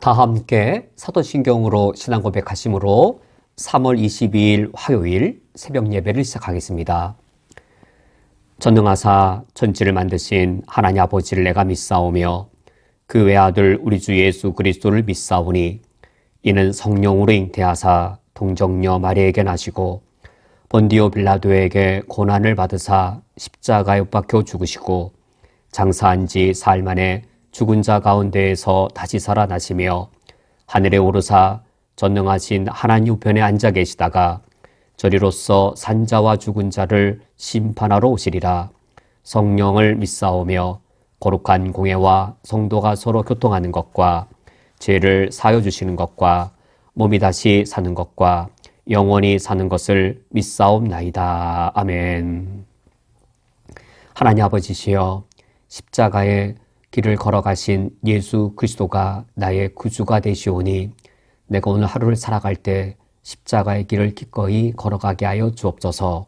다 함께 사도신경으로 신앙 고백하심으로 3월 22일 화요일 새벽 예배를 시작하겠습니다. 전능하사 천지를 만드신 하나님 아버지를 내가 믿사오며 그 외아들 우리 주 예수 그리스도를 믿사오니 이는 성령으로 잉태하사 동정녀 마리아에게 나시고 본디오 빌라도에게 고난을 받으사 십자가에 못 박혀 죽으시고 장사한 지 사흘 만에 죽은 자 가운데에서 다시 살아나시며 하늘에 오르사 전능하신 하나님 우편에 앉아 계시다가 저리로서 산자와 죽은 자를 심판하러 오시리라. 성령을 믿사오며 거룩한 공예와 성도가 서로 교통하는 것과 죄를 사여 주시는 것과 몸이 다시 사는 것과 영원히 사는 것을 믿사옵나이다. 아멘. 하나님 아버지시여, 십자가의 길을 걸어가신 예수 그리스도가 나의 구주가 되시오니 내가 오늘 하루를 살아갈 때 십자가의 길을 기꺼이 걸어가게 하여 주옵소서.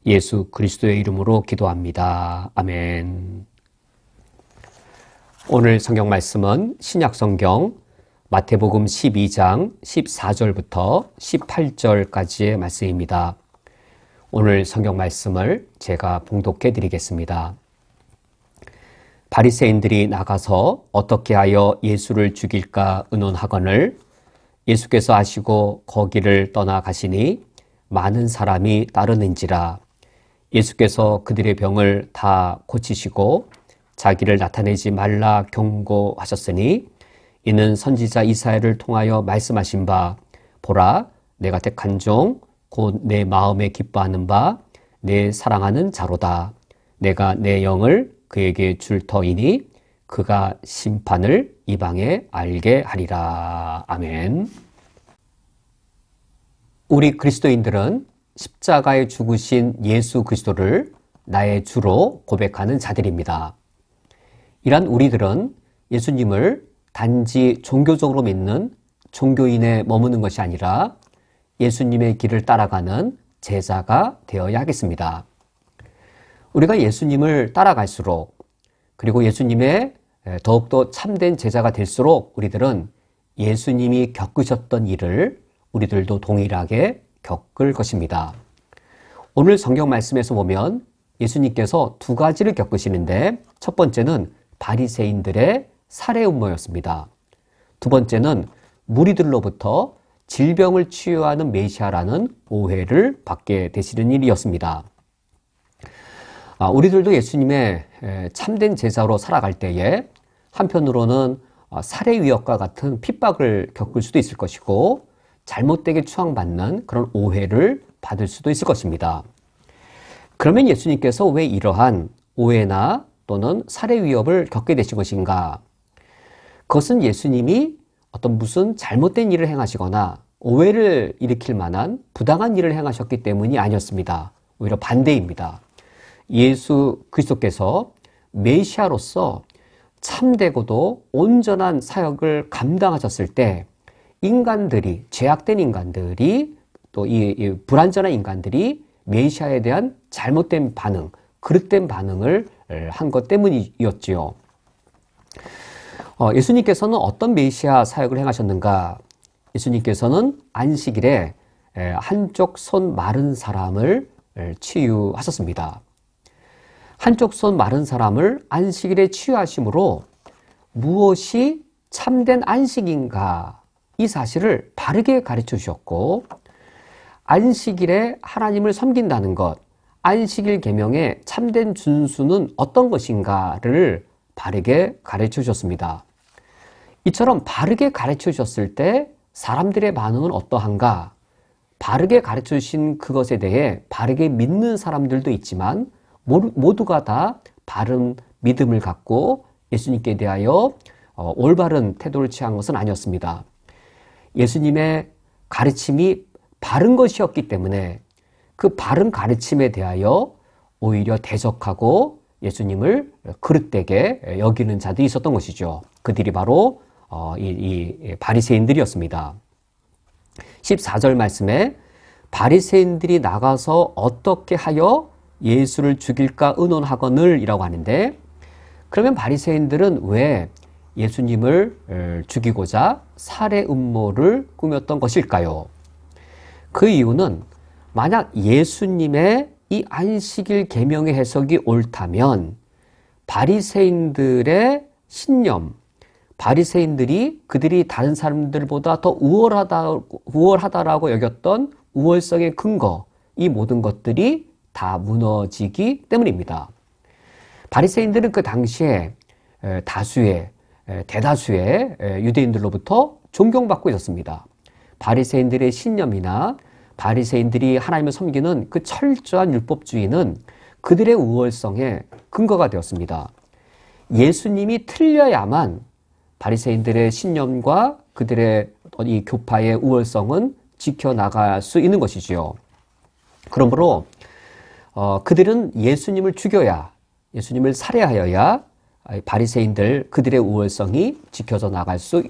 예수 그리스도의 이름으로 기도합니다. 아멘. 오늘 성경 말씀은 신약성경 마태복음 12장 14절부터 18절까지의 말씀입니다. 오늘 성경 말씀을 제가 봉독해 드리겠습니다. 바리새인들이 나가서 어떻게 하여 예수를 죽일까 의논하거늘 예수께서 아시고 거기를 떠나가시니 많은 사람이 따르는지라. 예수께서 그들의 병을 다 고치시고 자기를 나타내지 말라 경고하셨으니 이는 선지자 이사야를 통하여 말씀하신 바 보라, 내가 택한 종 곧 내 마음에 기뻐하는 바 내 사랑하는 자로다. 내가 내 영을 그에게 줄 터이니 그가 심판을 이방에 알게 하리라. 아멘. 우리 그리스도인들은 십자가에 죽으신 예수 그리스도를 나의 주로 고백하는 자들입니다. 이란 우리들은 예수님을 단지 종교적으로 믿는 종교인에 머무는 것이 아니라 예수님의 길을 따라가는 제자가 되어야 하겠습니다. 우리가 예수님을 따라갈수록 그리고 예수님의 더욱더 참된 제자가 될수록 우리들은 예수님이 겪으셨던 일을 우리들도 동일하게 겪을 것입니다. 오늘 성경 말씀에서 보면 예수님께서 두 가지를 겪으시는데 첫 번째는 바리새인들의 살해 음모였습니다. 두 번째는 무리들로부터 질병을 치유하는 메시아라는 오해를 받게 되시는 일이었습니다. 우리들도 예수님의 참된 제자로 살아갈 때에 한편으로는 살해 위협과 같은 핍박을 겪을 수도 있을 것이고 잘못되게 추앙받는 그런 오해를 받을 수도 있을 것입니다. 그러면 예수님께서 왜 이러한 오해나 또는 살해 위협을 겪게 되신 것인가? 그것은 예수님이 어떤 무슨 잘못된 일을 행하시거나 오해를 일으킬 만한 부당한 일을 행하셨기 때문이 아니었습니다. 오히려 반대입니다. 예수 그리스도께서 메시아로서 참되고도 온전한 사역을 감당하셨을 때 인간들이, 죄악된 인간들이 또 이 불완전한 인간들이 메시아에 대한 잘못된 반응, 그릇된 반응을 한 것 때문이었지요. 예수님께서는 어떤 메시아 사역을 행하셨는가? 예수님께서는 안식일에 한쪽 손 마른 사람을 치유하셨습니다. 한쪽 손 마른 사람을 안식일에 치유하심으로 무엇이 참된 안식인가? 이 사실을 바르게 가르쳐 주셨고 안식일에 하나님을 섬긴다는 것, 안식일 계명의 참된 준수는 어떤 것인가를 바르게 가르쳐 주셨습니다. 이처럼 바르게 가르쳐 주셨을 때 사람들의 반응은 어떠한가? 바르게 가르쳐 주신 그것에 대해 바르게 믿는 사람들도 있지만 모두가 다 바른 믿음을 갖고 예수님께 대하여 올바른 태도를 취한 것은 아니었습니다. 예수님의 가르침이 바른 것이었기 때문에 그 바른 가르침에 대하여 오히려 대적하고 예수님을 그릇되게 여기는 자들이 있었던 것이죠. 그들이 바로 이 바리새인들이었습니다. 14절 말씀에 바리새인들이 나가서 어떻게 하여 예수를 죽일까 의논하거늘 이라고 하는데, 그러면 바리새인들은 왜 예수님을 죽이고자 살해 음모를 꾸몄던 것일까요? 그 이유는 만약 예수님의 이 안식일 계명의 해석이 옳다면 바리새인들의 신념, 바리새인들이 그들이 다른 사람들보다 더 우월하다라고 여겼던 우월성의 근거, 이 모든 것들이 다 무너지기 때문입니다. 바리새인들은 그 당시에 대다수의 유대인들로부터 존경받고 있었습니다. 바리새인들의 신념이나 바리새인들이 하나님을 섬기는 그 철저한 율법주의는 그들의 우월성의 근거가 되었습니다. 예수님이 틀려야만 바리새인들의 신념과 그들의 이 교파의 우월성은 지켜나갈 수 있는 것이지요. 그러므로 그들은 예수님을 죽여야, 예수님을 살해하여야 바리새인들 그들의 우월성이 지켜져 나갈 수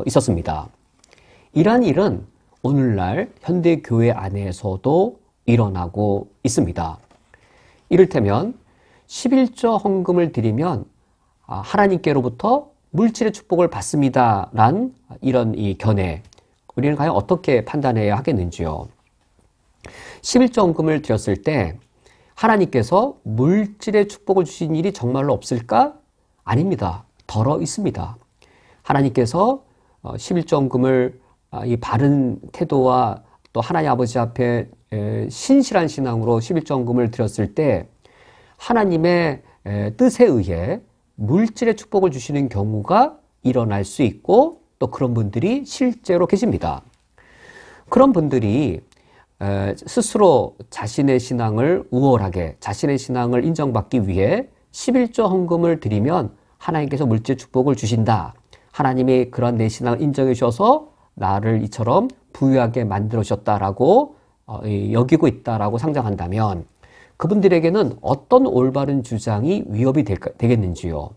있었습니다. 이러한 일은 오늘날 현대 교회 안에서도 일어나고 있습니다. 이를테면 11조 헌금을 드리면 하나님께로부터 물질의 축복을 받습니다란 이런 이 견해, 우리는 과연 어떻게 판단해야 하겠는지요? 11조 헌금을 드렸을 때 하나님께서 물질의 축복을 주신 일이 정말로 없을까? 아닙니다. 덜어 있습니다. 하나님께서 11조 헌금을 이 바른 태도와 또 하나님 아버지 앞에 신실한 신앙으로 11조 헌금을 드렸을 때 하나님의 뜻에 의해 물질의 축복을 주시는 경우가 일어날 수 있고 또 그런 분들이 실제로 계십니다. 그런 분들이 스스로 자신의 신앙을 우월하게, 자신의 신앙을 인정받기 위해 11조 헌금을 드리면 하나님께서 물질 축복을 주신다. 하나님이 그런 내 신앙을 인정해 주셔서 나를 이처럼 부유하게 만들어 주셨다라고 여기고 있다라고 상정한다면 그분들에게는 어떤 올바른 주장이 위협이 되겠는지요?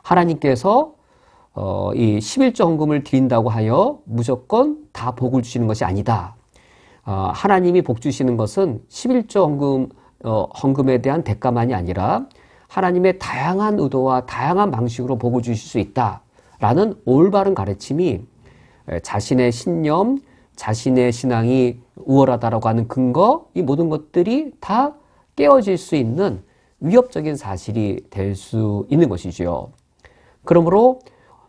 하나님께서 이 11조 헌금을 드린다고 하여 무조건 다 복을 주시는 것이 아니다. 하나님이 복 주시는 것은 11조 헌금에 대한 대가만이 아니라 하나님의 다양한 의도와 다양한 방식으로 복을 주실 수 있다라는 올바른 가르침이 자신의 신념, 자신의 신앙이 우월하다라고 하는 근거, 이 모든 것들이 다 깨어질 수 있는 위협적인 사실이 될 수 있는 것이지요. 그러므로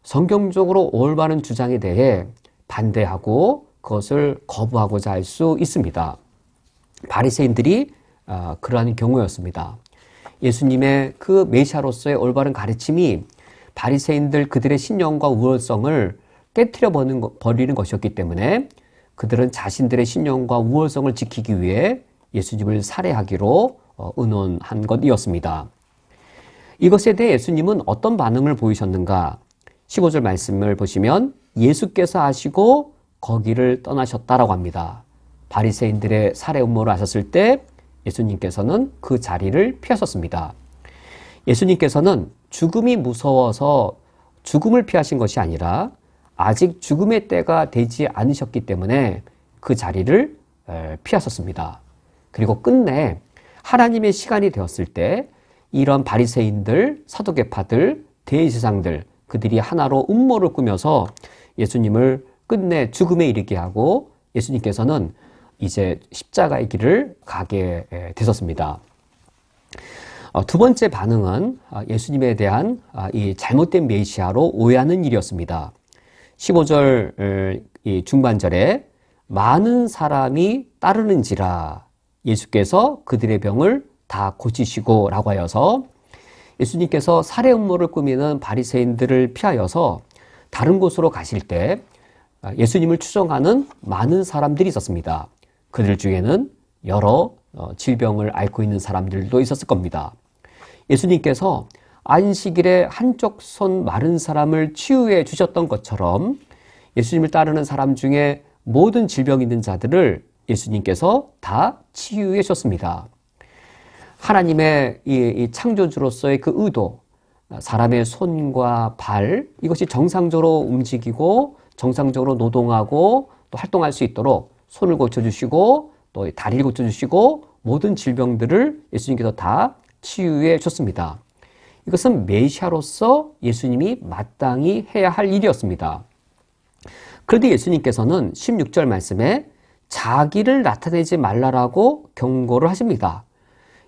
성경적으로 올바른 주장에 대해 반대하고 그것을 거부하고자 할 수 있습니다. 바리새인들이 그러한 경우였습니다. 예수님의 그 메시아로서의 올바른 가르침이 바리새인들 그들의 신념과 우월성을 깨트려 버리는 것이었기 때문에 그들은 자신들의 신념과 우월성을 지키기 위해 예수님을 살해하기로 의논한 것이었습니다. 이것에 대해 예수님은 어떤 반응을 보이셨는가? 15절 말씀을 보시면 예수께서 아시고 거기를 떠나셨다라고 합니다. 바리새인들의 살해 음모를 아셨을 때 예수님께서는 그 자리를 피하셨습니다. 예수님께서는 죽음이 무서워서 죽음을 피하신 것이 아니라 아직 죽음의 때가 되지 않으셨기 때문에 그 자리를 피하셨습니다. 그리고 끝내 하나님의 시간이 되었을 때 이런 바리새인들, 사두개파들, 대제사장들 그들이 하나로 음모를 꾸며서 예수님을 끝내 죽음에 이르게 하고 예수님께서는 이제 십자가의 길을 가게 되셨습니다. 두 번째 반응은 예수님에 대한 이 잘못된 메시아로 오해하는 일이었습니다. 15절 중반절에 많은 사람이 따르는지라 예수께서 그들의 병을 다 고치시고 라고 하여서 예수님께서 살해 음모를 꾸미는 바리새인들을 피하여서 다른 곳으로 가실 때 예수님을 추종하는 많은 사람들이 있었습니다. 그들 중에는 여러 질병을 앓고 있는 사람들도 있었을 겁니다. 예수님께서 안식일에 한쪽 손 마른 사람을 치유해 주셨던 것처럼 예수님을 따르는 사람 중에 모든 질병 있는 자들을 예수님께서 다 치유해 주셨습니다. 하나님의 이 창조주로서의 그 의도, 사람의 손과 발, 이것이 정상적으로 움직이고 정상적으로 노동하고 또 활동할 수 있도록 손을 고쳐주시고 또 다리를 고쳐주시고 모든 질병들을 예수님께서 다 치유해 줬습니다. 이것은 메시아로서 예수님이 마땅히 해야 할 일이었습니다. 그런데 예수님께서는 16절 말씀에 자기를 나타내지 말라라고 경고를 하십니다.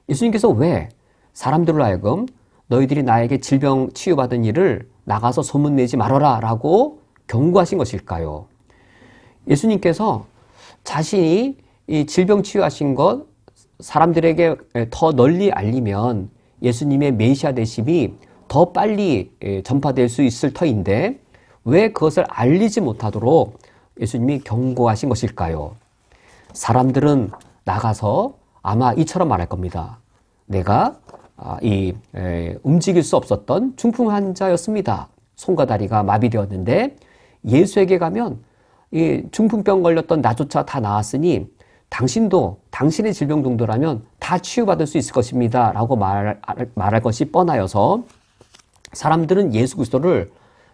예수님께서 왜 사람들로 하여금 너희들이 나에게 질병 치유받은 일을 나가서 소문내지 말아라 라고 경고하신 것일까요? 예수님께서 자신이 이 질병 치유하신 것 사람들에게 더 널리 알리면 예수님의 메시아 되심이 더 빨리 전파될 수 있을 터인데 왜 그것을 알리지 못하도록 예수님이 경고하신 것일까요? 사람들은 나가서 아마 이처럼 말할 겁니다. 내가 움직일 수 없었던 중풍 환자였습니다. 손과 다리가 마비되었는데 예수에게 가면 이 중풍병 걸렸던 나조차 다 나았으니 당신도 당신의 질병 정도라면 다 치유받을 수 있을 것입니다. 라고 말할 것이 뻔하여서 사람들은 예수 그리스도를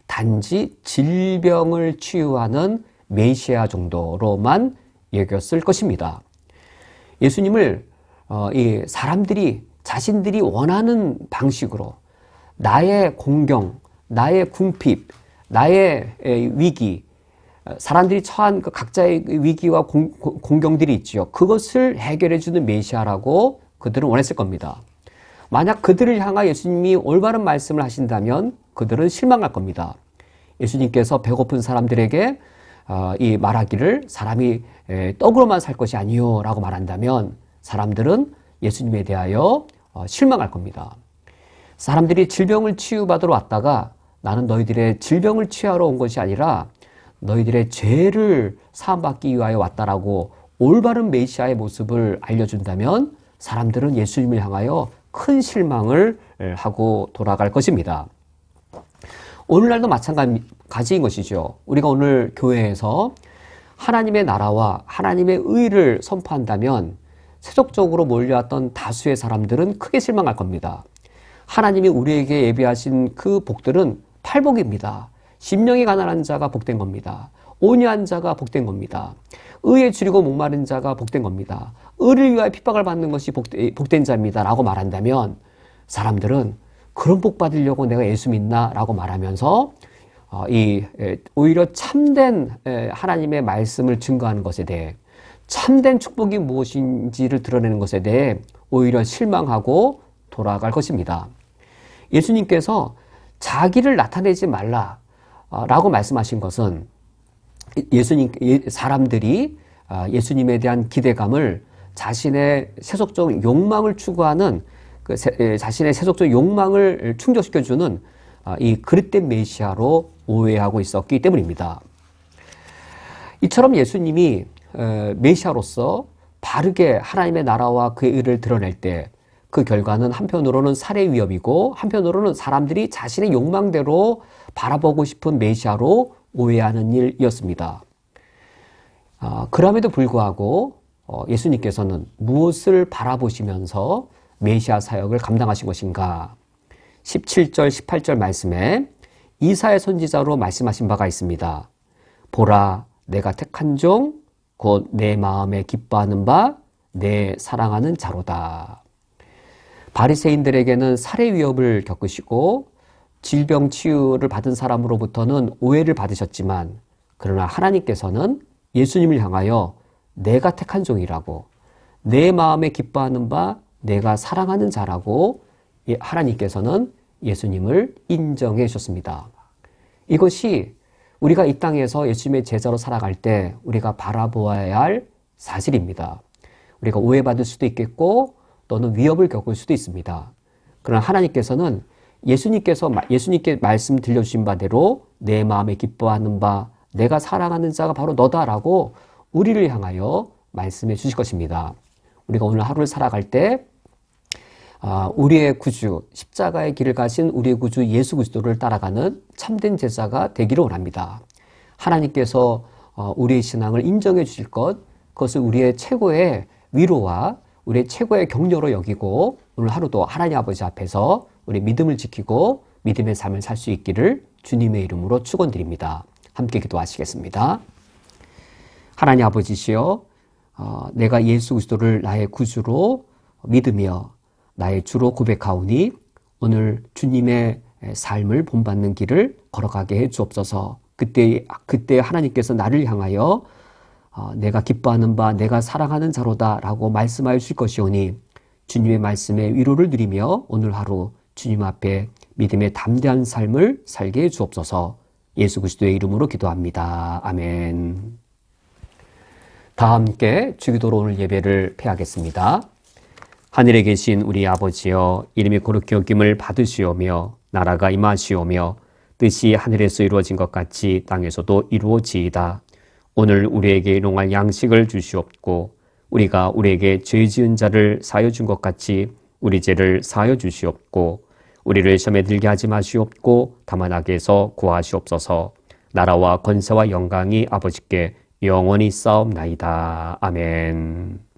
단지 질병을 치유하는 메시아 정도로만 여겼을 것입니다. 예수님을 이 사람들이 자신들이 원하는 방식으로 나의 공경, 나의 궁핍, 나의 위기, 사람들이 처한 그 각자의 위기와 공경들이 있지요. 그것을 해결해주는 메시아라고 그들은 원했을 겁니다. 만약 그들을 향하 예수님이 올바른 말씀을 하신다면 그들은 실망할 겁니다. 예수님께서 배고픈 사람들에게 이 말하기를 사람이 떡으로만 살 것이 아니요 라고 말한다면 사람들은 예수님에 대하여 실망할 겁니다. 사람들이 질병을 치유받으러 왔다가 나는 너희들의 질병을 치유하러 온 것이 아니라 너희들의 죄를 사함받기 위하여 왔다라고 올바른 메시아의 모습을 알려준다면 사람들은 예수님을 향하여 큰 실망을 하고 돌아갈 것입니다. 오늘날도 마찬가지인 것이죠. 우리가 오늘 교회에서 하나님의 나라와 하나님의 의를 선포한다면 세속적으로 몰려왔던 다수의 사람들은 크게 실망할 겁니다. 하나님이 우리에게 예비하신 그 복들은 팔복입니다. 심령이 가난한 자가 복된 겁니다. 온유한 자가 복된 겁니다. 의에 줄이고 목마른 자가 복된 겁니다. 의를 위하여 핍박을 받는 것이 복된 자입니다. 라고 말한다면 사람들은 그런 복 받으려고 내가 예수 믿나? 라고 말하면서 오히려 참된 하나님의 말씀을 증거하는 것에 대해 참된 축복이 무엇인지를 드러내는 것에 대해 오히려 실망하고 돌아갈 것입니다. 예수님께서 자기를 나타내지 말라 라고 말씀하신 것은 사람들이 예수님에 대한 기대감을 자신의 세속적 욕망을 추구하는 자신의 세속적 욕망을 충족시켜주는 이 그릇된 메시아로 오해하고 있었기 때문입니다. 이처럼 예수님이 메시아로서 바르게 하나님의 나라와 그의 의를 드러낼 때 그 결과는 한편으로는 살해 위협이고 한편으로는 사람들이 자신의 욕망대로 바라보고 싶은 메시아로 오해하는 일이었습니다. 그럼에도 불구하고 예수님께서는 무엇을 바라보시면서 메시아 사역을 감당하신 것인가? 17절, 18절 말씀에 이사야 선지자로 말씀하신 바가 있습니다. 보라, 내가 택한 종, 곧 내 마음에 기뻐하는 바, 내 사랑하는 자로다. 바리새인들에게는 살해 위협을 겪으시고 질병 치유를 받은 사람으로부터는 오해를 받으셨지만 그러나 하나님께서는 예수님을 향하여 내가 택한 종이라고 내 마음에 기뻐하는 바 내가 사랑하는 자라고 하나님께서는 예수님을 인정해 주셨습니다. 이것이 우리가 이 땅에서 예수님의 제자로 살아갈 때 우리가 바라보아야 할 사실입니다. 우리가 오해받을 수도 있겠고 또는 위협을 겪을 수도 있습니다. 그러나 하나님께서는 예수님께 말씀 들려주신 바대로 내 마음에 기뻐하는 바 내가 사랑하는 자가 바로 너다라고 우리를 향하여 말씀해 주실 것입니다. 우리가 오늘 하루를 살아갈 때 우리의 구주, 십자가의 길을 가신 우리의 구주 예수 그리스도를 따라가는 참된 제자가 되기를 원합니다. 하나님께서 우리의 신앙을 인정해 주실 것, 그것을 우리의 최고의 위로와 우리의 최고의 격려로 여기고 오늘 하루도 하나님 아버지 앞에서 우리 믿음을 지키고 믿음의 삶을 살 수 있기를 주님의 이름으로 축원드립니다. 함께 기도하시겠습니다. 하나님 아버지시여, 내가 예수 그리스도를 나의 구주로 믿으며 나의 주로 고백하오니 오늘 주님의 삶을 본받는 길을 걸어가게 해 주옵소서. 그때 하나님께서 나를 향하여 내가 기뻐하는 바 내가 사랑하는 자로다 라고 말씀하여 주실 것이오니 주님의 말씀에 위로를 누리며 오늘 하루 주님 앞에 믿음의 담대한 삶을 살게 해 주옵소서. 예수 그리스도의 이름으로 기도합니다. 아멘. 다 함께 주기도로 오늘 예배를 폐하겠습니다. 하늘에 계신 우리 아버지여, 이름이 거룩히 여김을 받으시오며 나라가 임하시오며 뜻이 하늘에서 이루어진 것 같이 땅에서도 이루어지이다. 오늘 우리에게 일용할 양식을 주시옵고 우리가 우리에게 죄 지은 자를 사하여 준 것 같이 우리 죄를 사하여 주시옵고 우리를 시험에 들게 하지 마시옵고 다만 악에서 구하시옵소서. 나라와 권세와 영광이 아버지께 영원히 싸움나이다. 아멘.